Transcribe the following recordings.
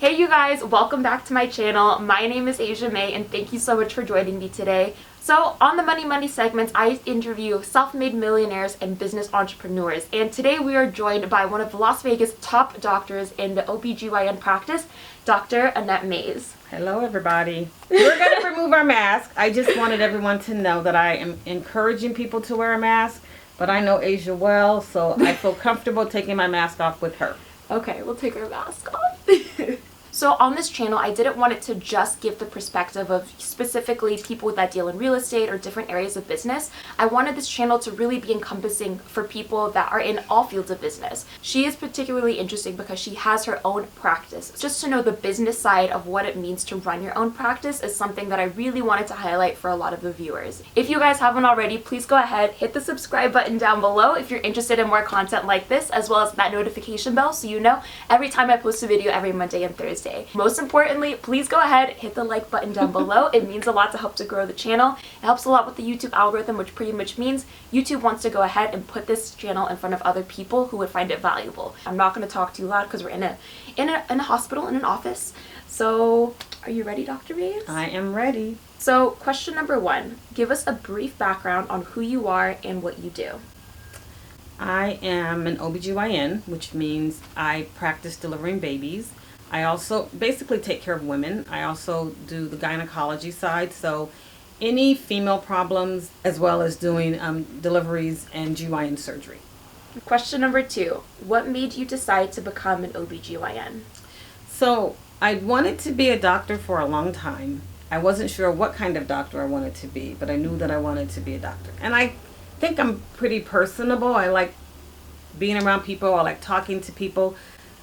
Hey you guys, welcome back to my channel. My name is Asia May and thank you so much for joining me today. So on the Money segments, I interview self-made millionaires and business entrepreneurs. And today we are joined by one of Las Vegas' top doctors in the OBGYN practice, Dr. Annette Mays. Hello everybody. We're going to remove our mask. I just wanted everyone to know that I am encouraging people to wear a mask, but I know Asia well, so I feel comfortable taking my mask off with her. Okay, we'll take our mask off. So on this channel, I didn't want it to just give the perspective of specifically people that deal in real estate or different areas of business. I wanted this channel to really be encompassing for people that are in all fields of business. She is particularly interesting because she has her own practice. Just to know the business side of what it means to run your own practice is something that I really wanted to highlight for a lot of the viewers. If you guys haven't already, please go ahead, hit the subscribe button down below if you're interested in more content like this, as well as that notification bell so you know every time I post a video every Monday and Thursday. Most importantly, please go ahead, hit the like button down below. It means a lot to help to grow the channel. It helps a lot with the YouTube algorithm, which pretty much means YouTube wants to go ahead and put this channel in front of other people who would find it valuable. I'm not going to talk too loud because we're in a hospital, in an office. So, are you ready, Dr. Mays? I am ready. So, question number 1. Give us a brief background on who you are and what you do. I am an OBGYN, which means I practice delivering babies. I also basically take care of women. I also do the gynecology side, so any female problems, as well as doing deliveries and GYN surgery. Question number 2. What made you decide to become an OBGYN? So I wanted to be a doctor for a long time. I wasn't sure what kind of doctor I wanted to be, but I knew that I wanted to be a doctor. And I think I'm pretty personable. I like being around people. I like talking to people.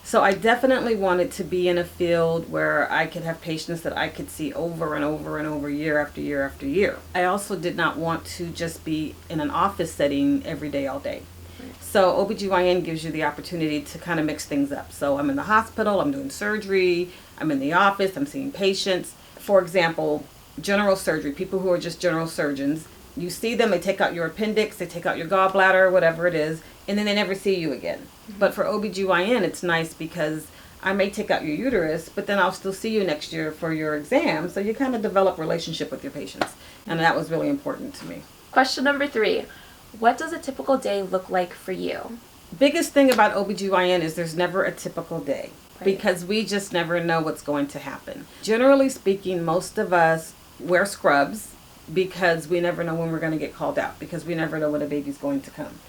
So I definitely wanted to be in a field where I could have patients that I could see over and over and over, year after year after year. I also did not want to just be in an office setting every day, all day. So OBGYN gives you the opportunity to kind of mix things up. So I'm in the hospital, I'm doing surgery, I'm in the office, I'm seeing patients. For example, general surgery, people who are just general surgeons, you see them, they take out your appendix, they take out your gallbladder, whatever it is, and then they never see you again. But for OBGYN, it's nice because I may take out your uterus, but then I'll still see you next year for your exam. So you kind of develop a relationship with your patients. And that was really important to me. Question number 3. What does a typical day look like for you? Biggest thing about OBGYN is there's never a typical day. Right. Because we just never know what's going to happen. Generally speaking, most of us wear scrubs because we never know when we're going to get called out, because we never know when a baby's going to come.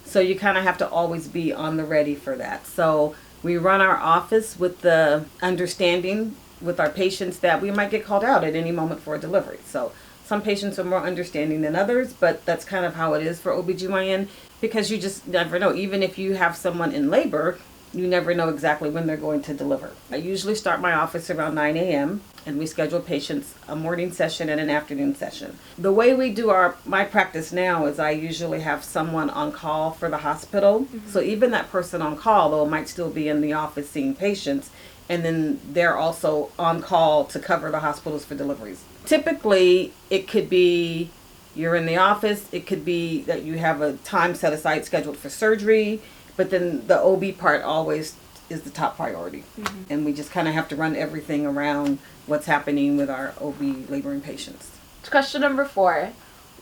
So you kind of have to always be on the ready for that. So we run our office with the understanding with our patients that we might get called out at any moment for a delivery. So some patients are more understanding than others, but that's kind of how it is for OBGYN, because you just never know. Even if you have someone in labor, you never know exactly when they're going to deliver. I usually start my office around 9 a.m. and we schedule patients a morning session and an afternoon session. The way we do my practice now is I usually have someone on call for the hospital. So even that person on call, though, might still be in the office seeing patients, and then they're also on call to cover the hospitals for deliveries. Typically, it could be you're in the office, it could be that you have a time set aside scheduled for surgery, but then the OB part always is the top priority. And we just kind of have to run everything around what's happening with our OB laboring patients. Question number 4.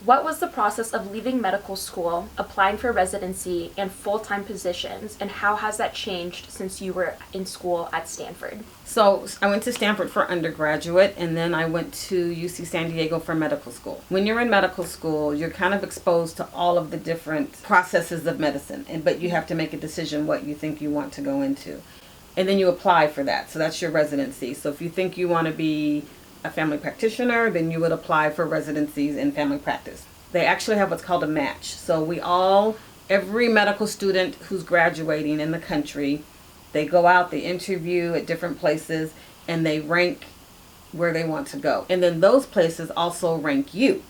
What was the process of leaving medical school, applying for residency, and full-time positions, and how has that changed since you were in school at Stanford? So I went to Stanford for undergraduate, and then I went to UC San Diego for medical school. When you're in medical school, you're kind of exposed to all of the different processes of medicine, but you have to make a decision what you think you want to go into. And then you apply for that. So that's your residency. So if you think you want to be a family practitioner, then you would apply for residencies in family practice. They actually have what's called a match. So every medical student who's graduating in the country, they go out, they interview at different places, and they rank where they want to go. And then those places also rank you.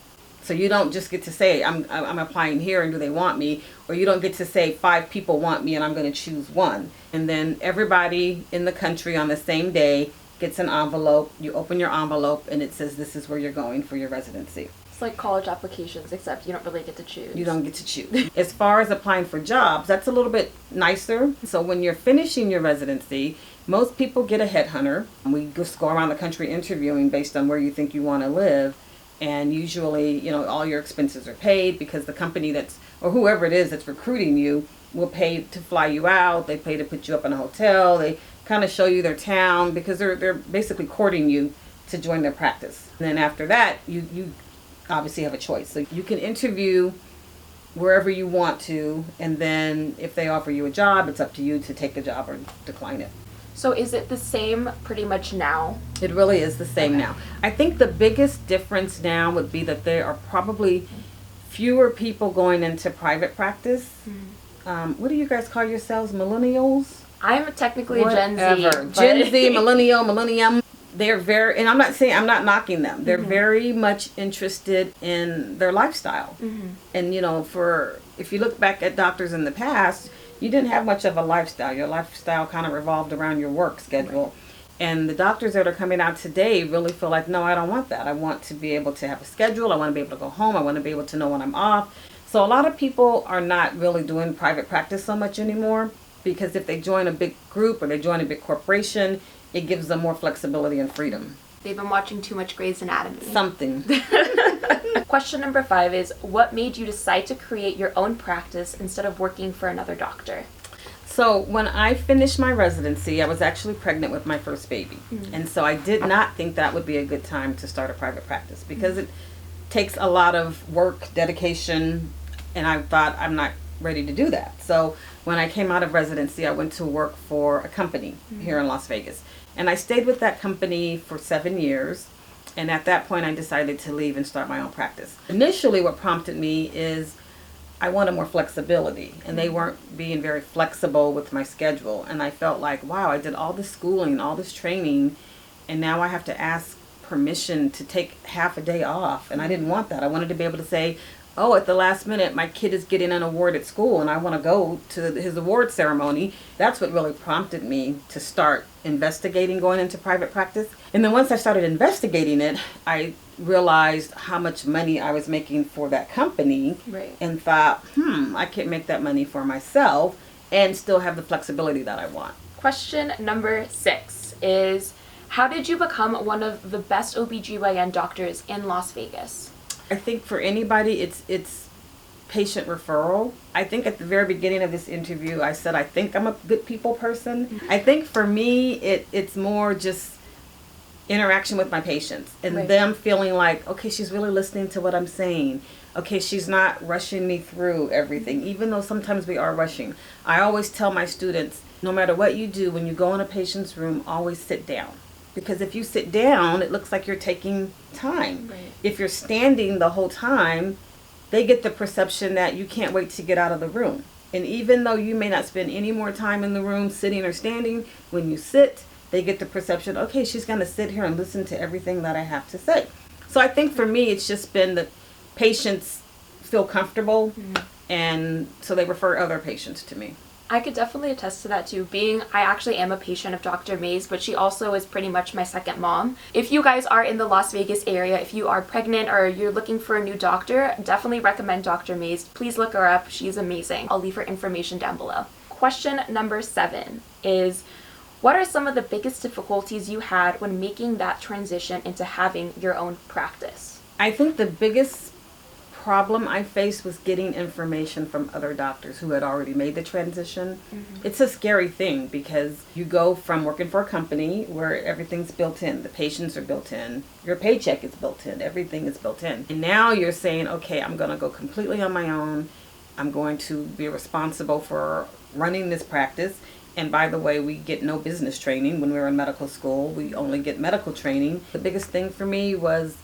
So you don't just get to say, I'm applying here and do they want me? Or you don't get to say 5 people want me and I'm going to choose one. And then everybody in the country on the same day gets an envelope. You open your envelope and it says this is where you're going for your residency. It's like college applications, except you don't really get to choose. You don't get to choose. As far as applying for jobs, that's a little bit nicer. So when you're finishing your residency, most people get a headhunter. We just go around the country interviewing based on where you think you want to live. And usually, you know, all your expenses are paid because the company or whoever it is that's recruiting you will pay to fly you out. They pay to put you up in a hotel. They kind of show you their town because they're basically courting you to join their practice. And then after that, you obviously have a choice. So you can interview wherever you want to, and then if they offer you a job, it's up to you to take the job or decline it. So is it the same pretty much now? It really is the same now. I think the biggest difference now would be that there are probably fewer people going into private practice. What do you guys call yourselves? Millennials? I'm technically Gen Z. Gen Z, millennium. They're very, and I'm not knocking them. They're very much interested in their lifestyle. And you know, if you look back at doctors in the past, you didn't have much of a lifestyle. Your lifestyle kind of revolved around your work schedule. Right. And the doctors that are coming out today really feel like, no, I don't want that. I want to be able to have a schedule. I want to be able to go home. I want to be able to know when I'm off. So a lot of people are not really doing private practice so much anymore, because if they join a big group or they join a big corporation, it gives them more flexibility and freedom. They've been watching too much Grey's Anatomy. Something. Question number 5 is, what made you decide to create your own practice instead of working for another doctor? So when I finished my residency, I was actually pregnant with my first baby. And so I did not think that would be a good time to start a private practice because it takes a lot of work, dedication, and I thought I'm not ready to do that. So when I came out of residency, I went to work for a company here in Las Vegas. And I stayed with that company for 7 years. And at that point, I decided to leave and start my own practice. Initially, what prompted me is I wanted more flexibility. And they weren't being very flexible with my schedule. And I felt like, wow, I did all this schooling, all this training, and now I have to ask permission to take half a day off. And I didn't want that. I wanted to be able to say, oh, at the last minute, my kid is getting an award at school and I want to go to his award ceremony. That's what really prompted me to start investigating going into private practice. And then once I started investigating it, I realized how much money I was making for that company. Right. And thought, I can't make that money for myself and still have the flexibility that I want. Question number 6 is, how did you become one of the best OBGYN doctors in Las Vegas? I think for anybody, it's patient referral. I think at the very beginning of this interview, I said I think I'm a good people person. I think for me, it's more just interaction with my patients and them feeling like, okay, she's really listening to what I'm saying. Okay, she's not rushing me through everything, even though sometimes we are rushing. I always tell my students, no matter what you do, when you go in a patient's room, always sit down. Because if you sit down, it looks like you're taking time. Right. If you're standing the whole time, they get the perception that you can't wait to get out of the room. And even though you may not spend any more time in the room sitting or standing, when you sit, they get the perception, okay, she's going to sit here and listen to everything that I have to say. So I think for me, it's just been that patients feel comfortable, and so they refer other patients to me. I could definitely attest to that too. I actually am a patient of Dr. May's, but she also is pretty much my second mom. If you guys are in the Las Vegas area, if you are pregnant or you're looking for a new doctor, definitely recommend Dr. May's. Please look her up. She's amazing. I'll leave her information down below. Question number 7 is, what are some of the biggest difficulties you had when making that transition into having your own practice? I think the biggest problem I faced was getting information from other doctors who had already made the transition. It's a scary thing because you go from working for a company where everything's built in, the patients are built in, your paycheck is built in, everything is built in. And now you're saying, okay, I'm going to go completely on my own. I'm going to be responsible for running this practice. And by the way, we get no business training when we were in medical school. We only get medical training. The biggest thing for me was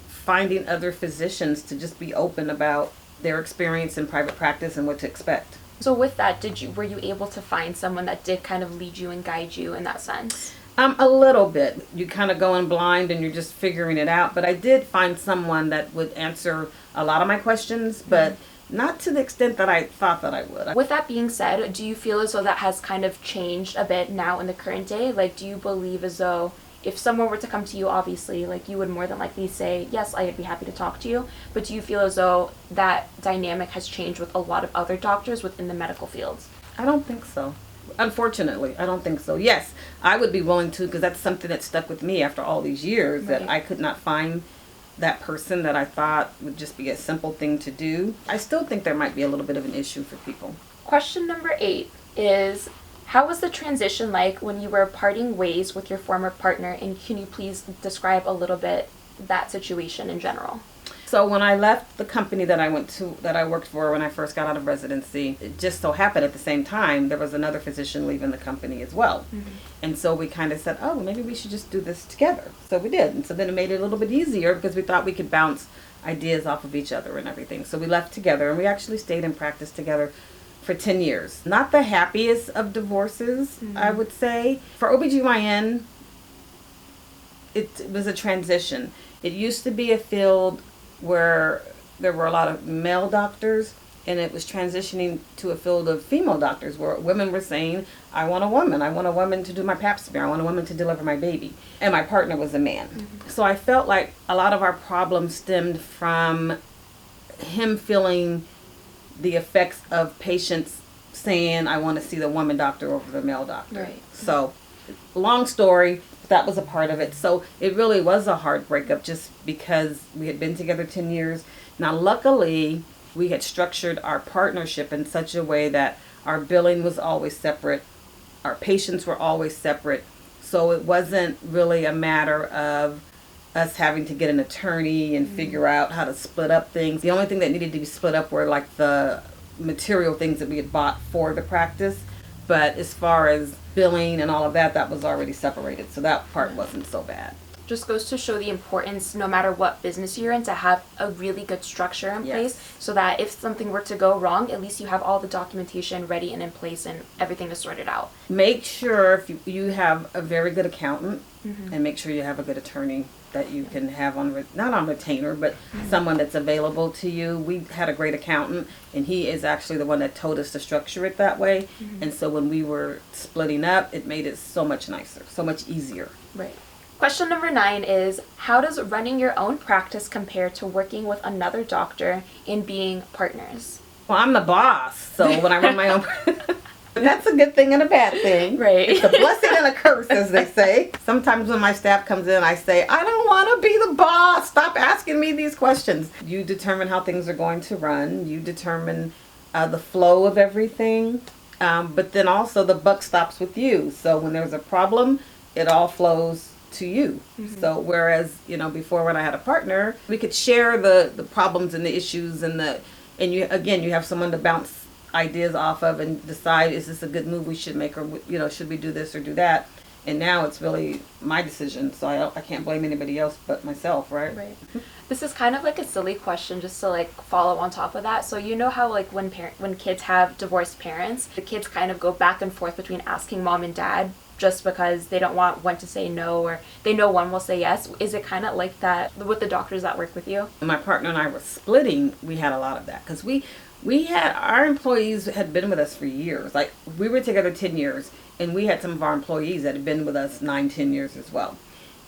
finding other physicians to just be open about their experience in private practice and what to expect. So with that, were you able to find someone that did kind of lead you and guide you in that sense? A little bit. You kind of go in blind and you're just figuring it out. But I did find someone that would answer a lot of my questions, but not to the extent that I thought that I would. With that being said, do you feel as though that has kind of changed a bit now in the current day? Like, do you believe as though if someone were to come to you, obviously, like, you would more than likely say, yes, I'd be happy to talk to you. But do you feel as though that dynamic has changed with a lot of other doctors within the medical fields? I don't think so. Unfortunately, I don't think so. Yes, I would be willing to, because that's something that stuck with me after all these years, that I could not find that person that I thought would just be a simple thing to do. I still think there might be a little bit of an issue for people. Question number 8 is, how was the transition like when you were parting ways with your former partner, and can you please describe a little bit that situation in general? So when I left the company that I worked for when I first got out of residency, it just so happened at the same time there was another physician leaving the company as well. And so we kind of said, oh, maybe we should just do this together. So we did. And so then it made it a little bit easier because we thought we could bounce ideas off of each other and everything. So we left together, and we actually stayed in practice together for 10 years. Not the happiest of divorces, I would say. For OBGYN, it was a transition. It used to be a field where there were a lot of male doctors, and it was transitioning to a field of female doctors where women were saying, I want a woman to do my pap smear, I want a woman to deliver my baby. And my partner was a man. So I felt like a lot of our problems stemmed from him feeling the effects of patients saying, I want to see the woman doctor over the male doctor. Right. So, long story, that was a part of it. So it really was a hard breakup just because we had been together 10 years. Now, luckily, we had structured our partnership in such a way that our billing was always separate. Our patients were always separate. So it wasn't really a matter of us having to get an attorney and figure out how to split up things. The only thing that needed to be split up were like the material things that we had bought for the practice. But as far as billing and all of that, that was already separated. So that part wasn't so bad. Just goes to show the importance, no matter what business you're in, to have a really good structure in place, so that if something were to go wrong, at least you have all the documentation ready and in place and everything is sorted out. Make sure if you have a very good accountant, and make sure you have a good attorney that you can have on, not on retainer, but someone that's available to you. We had a great accountant, and he is actually the one that told us to structure it that way. And so when we were splitting up, it made it so much nicer, so much easier. Right. Question number 9 is, how does running your own practice compare to working with another doctor and being partners? Well, I'm the boss, so when I run my own that's a good thing and a bad thing. Right. It's a blessing and a curse, as they say. Sometimes when my staff comes in, I say, I don't want to be the boss. Stop asking me these questions. You determine how things are going to run. You determine the flow of everything. But then also the buck stops with you. So when there's a problem, it all flows to you. So whereas, before when I had a partner, we could share the problems and the issues and you have someone to bounce ideas off of and decide, is this a good move we should make, or should we do this or do that? And now it's really my decision, so I can't blame anybody else but myself, right? Right. This is kind of like a silly question, just to follow on top of that. So how when kids have divorced parents, the kids kind of go back and forth between asking mom and dad just because they don't want one to say no, or they know one will say yes. Is it kind of like that with the doctors that work with you? When my partner and I were splitting, we had a lot of that because we had, our employees had been with us for years. Like, we were together 10 years, and we had some of our employees that had been with us 9-10 years as well.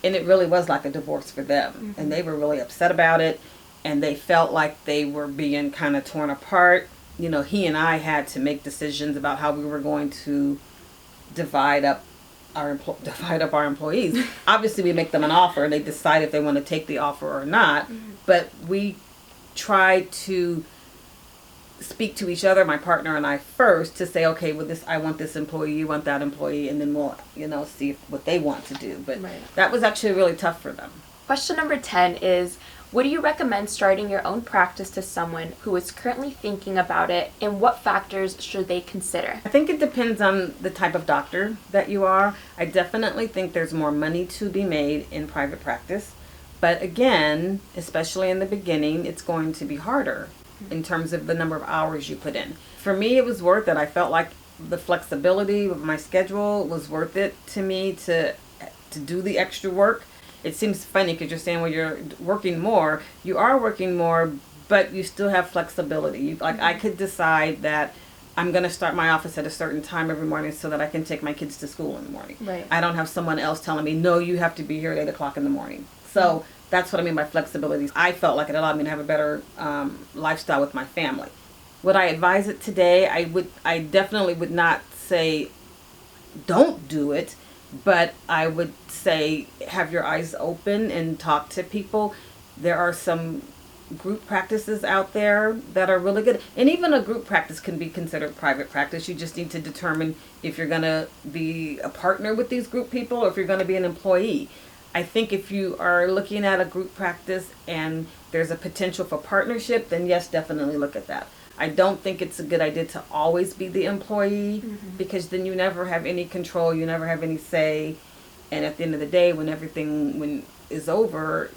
And it really was like a divorce for them. And they were really upset about it, and they felt like they were being kind of torn apart. He and I had to make decisions about how we were going to divide up our employees. Obviously, we make them an offer, and they decide if they want to take the offer or not. But we try to speak to each other, my partner and I, first, to say, okay, well, I want this employee, you want that employee, and then we'll, see what they want to do. But that was actually really tough for them. Question number 10 is, would you recommend starting your own practice to someone who is currently thinking about it, and what factors should they consider? I think it depends on the type of doctor that you are. I definitely think there's more money to be made in private practice. But again, especially in the beginning, it's going to be harder in terms of the number of hours you put in. For me, it was worth it. I felt like the flexibility of my schedule was worth it to me to do the extra work. It seems funny because you're saying, well, you're working more. You are working more, but you still have flexibility. I could decide that I'm going to start my office at a certain time every morning so that I can take my kids to school in the morning. Right. I don't have someone else telling me, no, you have to be here at 8 o'clock in the morning. So that's what I mean by flexibility. I felt like it allowed me to have a better lifestyle with my family. Would I advise it today? I definitely would not say don't do it, but I would say have your eyes open and talk to people. There are some group practices out there that are really good, and even a group practice can be considered private practice. You just need to determine if you're going to be a partner with these group people or if you're going to be an employee. I think if you are looking at a group practice and there's a potential for partnership, then yes, definitely look at that. I don't think it's a good idea to always be the employee, because then you never have any control, you never have any say, and at the end of the day, when everything is over,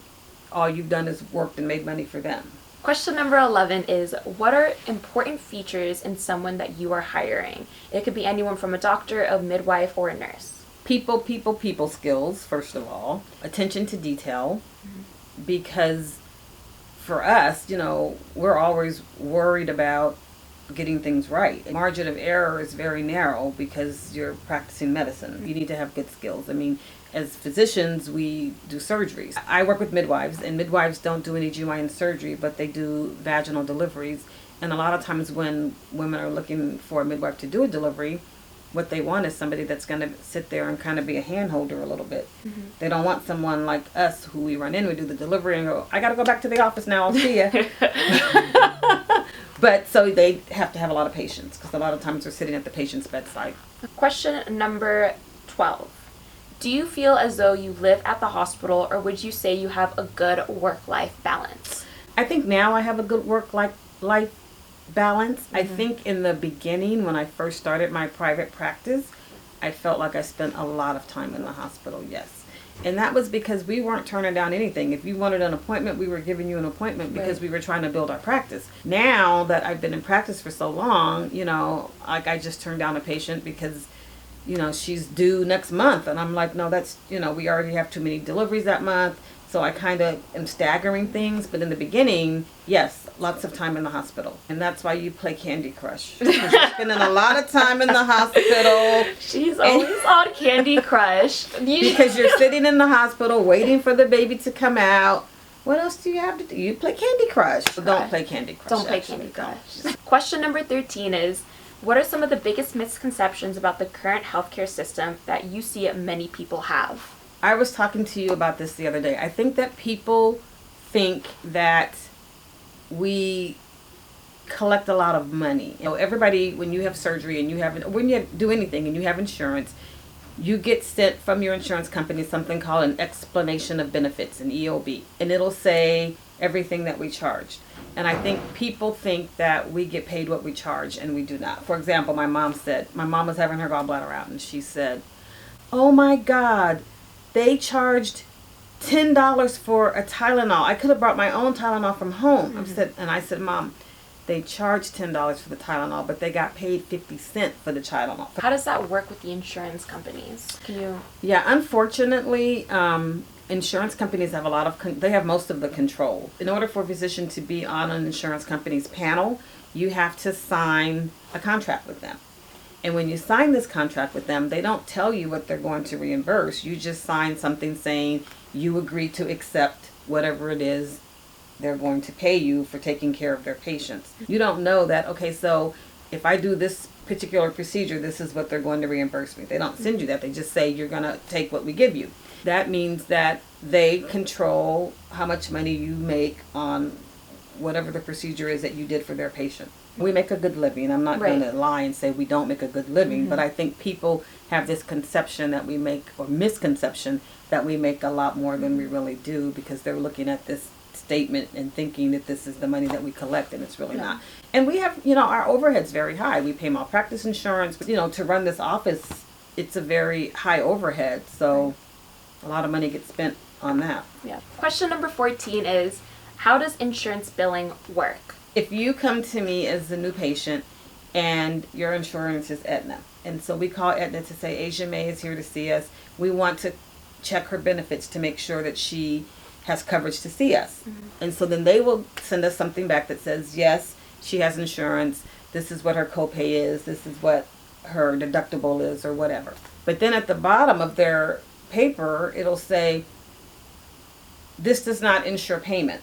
all you've done is worked and made money for them. Question number 11 is, what are important features in someone that you are hiring? It could be anyone from a doctor, a midwife, or a nurse. People skills, first of all. Attention to detail, because for us, we're always worried about getting things right. Margin of error is very narrow because you're practicing medicine. You need to have good skills. I mean, as physicians, we do surgeries. I work with midwives, and midwives don't do any GYN surgery, but they do vaginal deliveries. And a lot of times when women are looking for a midwife to do a delivery, what they want is somebody that's going to sit there and kind of be a hand holder a little bit. They don't want someone like us who we run in, we do the delivery and go, I got to go back to the office now, I'll see ya. But so they have to have a lot of patience, because a lot of times they're sitting at the patient's bedside. Question number 12. Do you feel as though you live at the hospital, or would you say you have a good work-life balance? I think now I have a good work-life balance. I think in the beginning, when I first started my private practice, I felt like I spent a lot of time in the hospital, yes. And that was because we weren't turning down anything. If you wanted an appointment, we were giving you an appointment because we were trying to build our practice. Now that I've been in practice for so long, like I just turned down a patient because she's due next month. And I'm like, no, that's, we already have too many deliveries that month. So I kind of am staggering things. But in the beginning, yes, lots of time in the hospital. And that's why you play Candy Crush. Because you're spending a lot of time in the hospital. She's always on Candy Crush. Because you're sitting in the hospital waiting for the baby to come out. What else do you have to do? You play Candy Crush. Don't play Candy Crush. Don't play Candy Crush. Question number 13 is, what are some of the biggest misconceptions about the current healthcare system that you see many people have? I was talking to you about this the other day. I think that people think that we collect a lot of money. Everybody, when you have surgery and when you do anything and you have insurance, you get sent from your insurance company something called an explanation of benefits, an EOB. And it'll say everything that we charged. And I think people think that we get paid what we charge, and we do not. For example, my mom was having her gallbladder out, and she said, oh my God, they charged $10 for a Tylenol. I could have brought my own Tylenol from home. I said, Mom, they charged $10 for the Tylenol, but they got paid 50 cents for the Tylenol. How does that work with the insurance companies? Yeah, unfortunately, insurance companies have they have most of the control. In order for a physician to be on an insurance company's panel, you have to sign a contract with them. And when you sign this contract with them, they don't tell you what they're going to reimburse. You just sign something saying you agree to accept whatever it is they're going to pay you for taking care of their patients. You don't know that, okay, so if I do this particular procedure, this is what they're going to reimburse me. They don't send you that. They just say you're going to take what we give you. That means that they control how much money you make on whatever the procedure is that you did for their patient. We make a good living. I'm not going to lie and say we don't make a good living, but I think people have this conception that we make, or misconception, that we make a lot more than we really do, because they're looking at this statement and thinking that this is the money that we collect, and it's really not. And we have, our overhead's very high. We pay malpractice insurance, but, to run this office, it's a very high overhead, so a lot of money gets spent on that. Yeah. Question number 14 is, how does insurance billing work? If you come to me as a new patient and your insurance is Aetna, and so we call Aetna to say, Asia May is here to see us. We want to check her benefits to make sure that she has coverage to see us. And so then they will send us something back that says, yes, she has insurance. this is what her copay is, this is what her deductible is, or whatever. But then at the bottom of their paper, it'll say, this does not insure payment,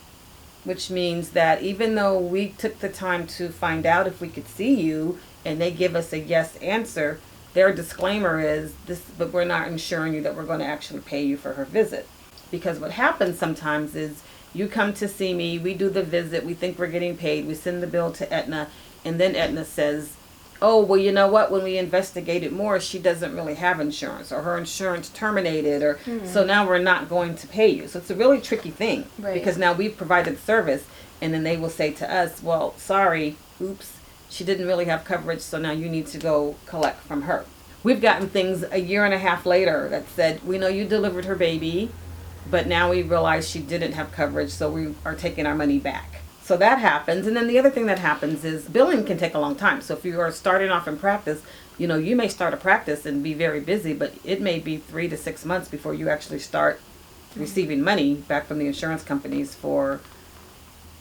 which means that even though we took the time to find out if we could see you and they give us a yes answer, their disclaimer is this, but we're not insuring you that we're going to actually pay you for her visit. Because what happens sometimes is you come to see me, we do the visit, we think we're getting paid, we send the bill to Aetna, and then Aetna says, oh, well, you know what, when we investigated more, she doesn't really have insurance, or her insurance terminated, or so now we're not going to pay you. So it's a really tricky thing, because now we've provided service, and then they will say to us, well, sorry, oops, she didn't really have coverage, so now you need to go collect from her. We've gotten things a year and a half later that said, we know you delivered her baby, but now we realize she didn't have coverage, so we are taking our money back. So that happens. And then the other thing that happens is billing can take a long time. So if you are starting off in practice, you know, you may start a practice and be very busy, but it may be 3 to 6 months before you actually start receiving money back from the insurance companies for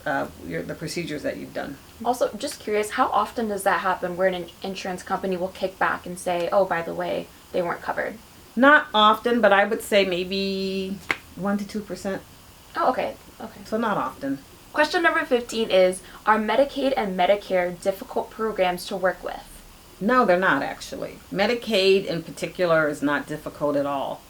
the procedures that you've done. Also, just curious, how often does that happen where an insurance company will kick back and say, oh, by the way, they weren't covered? Not often, but I would say maybe 1 to 2%. Oh, okay. So not often. Question number 15 is, are Medicaid and Medicare difficult programs to work with? No, they're not actually. Medicaid in particular is not difficult at all.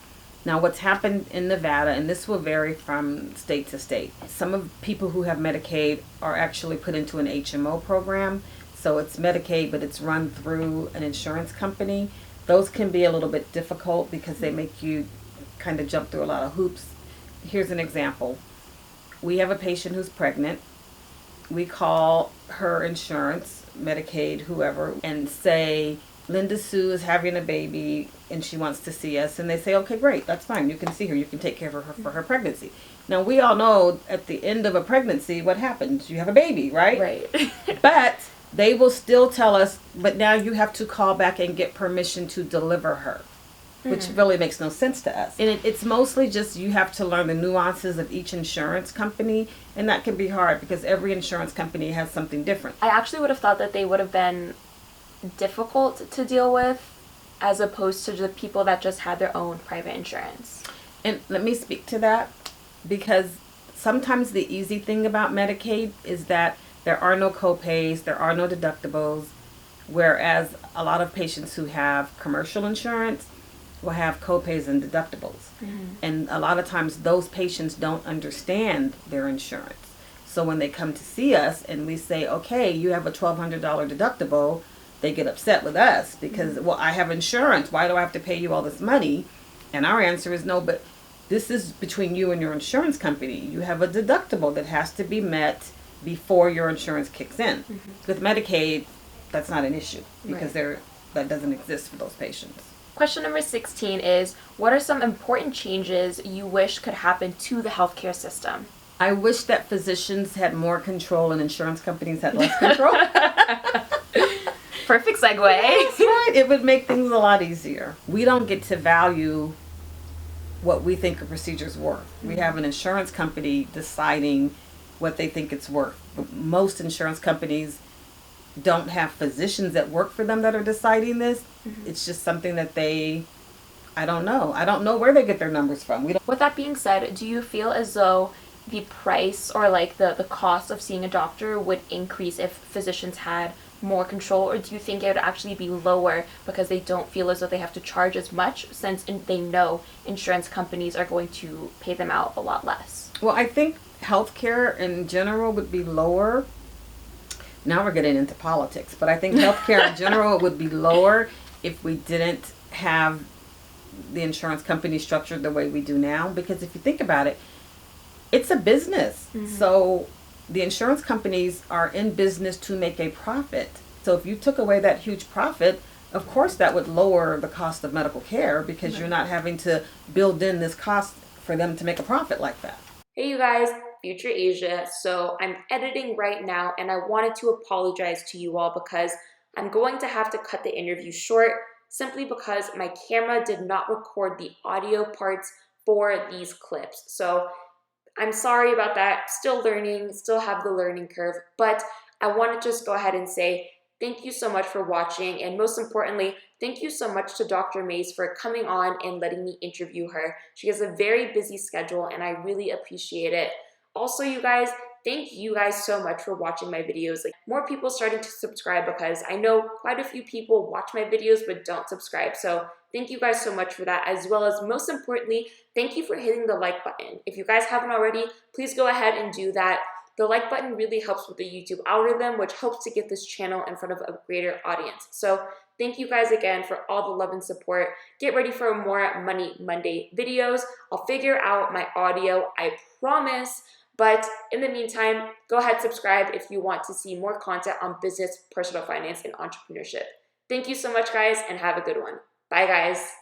Now, what's happened in Nevada, and this will vary from state to state, some of people who have Medicaid are actually put into an HMO program. So it's Medicaid, but it's run through an insurance company. Those can be a little bit difficult because they make you kind of jump through a lot of hoops. Here's an example. We have a patient who's pregnant. We call her insurance, Medicaid, whoever, and say, Linda Sue is having a baby and she wants to see us. And they say, okay, great, that's fine. You can see her. You can take care of her for her pregnancy. Now, we all know at the end of a pregnancy, what happens? You have a baby, right? Right. But they will still tell us, but now you have to call back and get permission to deliver her, which really makes no sense to us. And it's mostly just you have to learn the nuances of each insurance company, and that can be hard because every insurance company has something different. I actually would have thought that they would have been difficult to deal with as opposed to the people that just had their own private insurance. And let me speak to that, because sometimes the easy thing about Medicaid is that there are no copays, there are no deductibles, whereas a lot of patients who have commercial insurance will have copays and deductibles. And a lot of times those patients don't understand their insurance. So when they come to see us and we say, okay, you have a $1,200 deductible, they get upset with us because, well, I have insurance. Why do I have to pay you all this money? And our answer is no, but this is between you and your insurance company. You have a deductible that has to be met before your insurance kicks in. With Medicaid, that's not an issue because that doesn't exist for those patients. Question number 16 is, what are some important changes you wish could happen to the healthcare system? I wish that physicians had more control and insurance companies had less control. Perfect segue. That's right. It would make things a lot easier. We don't get to value what we think a procedure's worth. We have an insurance company deciding what they think it's worth. But most insurance companies don't have physicians that work for them that are deciding this. It's just something that I don't know. I don't know where they get their numbers from. With that being said, do you feel as though the price or like the cost of seeing a doctor would increase if physicians had more control, or do you think it would actually be lower because they don't feel as though they have to charge as much since they know insurance companies are going to pay them out a lot less? Well, I think healthcare in general would be lower. Now we're getting into politics, but I think healthcare in general would be lower if we didn't have the insurance company structured the way we do now. Because if you think about it, it's a business. So the insurance companies are in business to make a profit. So if you took away that huge profit, of course that would lower the cost of medical care because you're not having to build in this cost for them to make a profit like that. Hey you guys, Future Asia. So I'm editing right now and I wanted to apologize to you all because I'm going to have to cut the interview short simply because my camera did not record the audio parts for these clips. So I'm sorry about that. Still learning, still have the learning curve, but I want to just go ahead and say Thank you so much for watching, and most importantly, thank you so much to Dr. Mays for coming on and letting me interview her. She has a very busy schedule, and I really appreciate it. Also, you guys, thank you guys so much for watching my videos. Like, more people starting to subscribe, because I know quite a few people watch my videos but don't subscribe. So thank you guys so much for that, as well as, most importantly, thank you for hitting the like button. If you guys haven't already, please go ahead and do that. The like button really helps with the YouTube algorithm, which helps to get this channel in front of a greater audience. So thank you guys again for all the love and support. Get ready for more Money Monday videos. I'll figure out my audio, I promise. But in the meantime, go ahead, subscribe if you want to see more content on business, personal finance, and entrepreneurship. Thank you so much, guys, and have a good one. Bye, guys.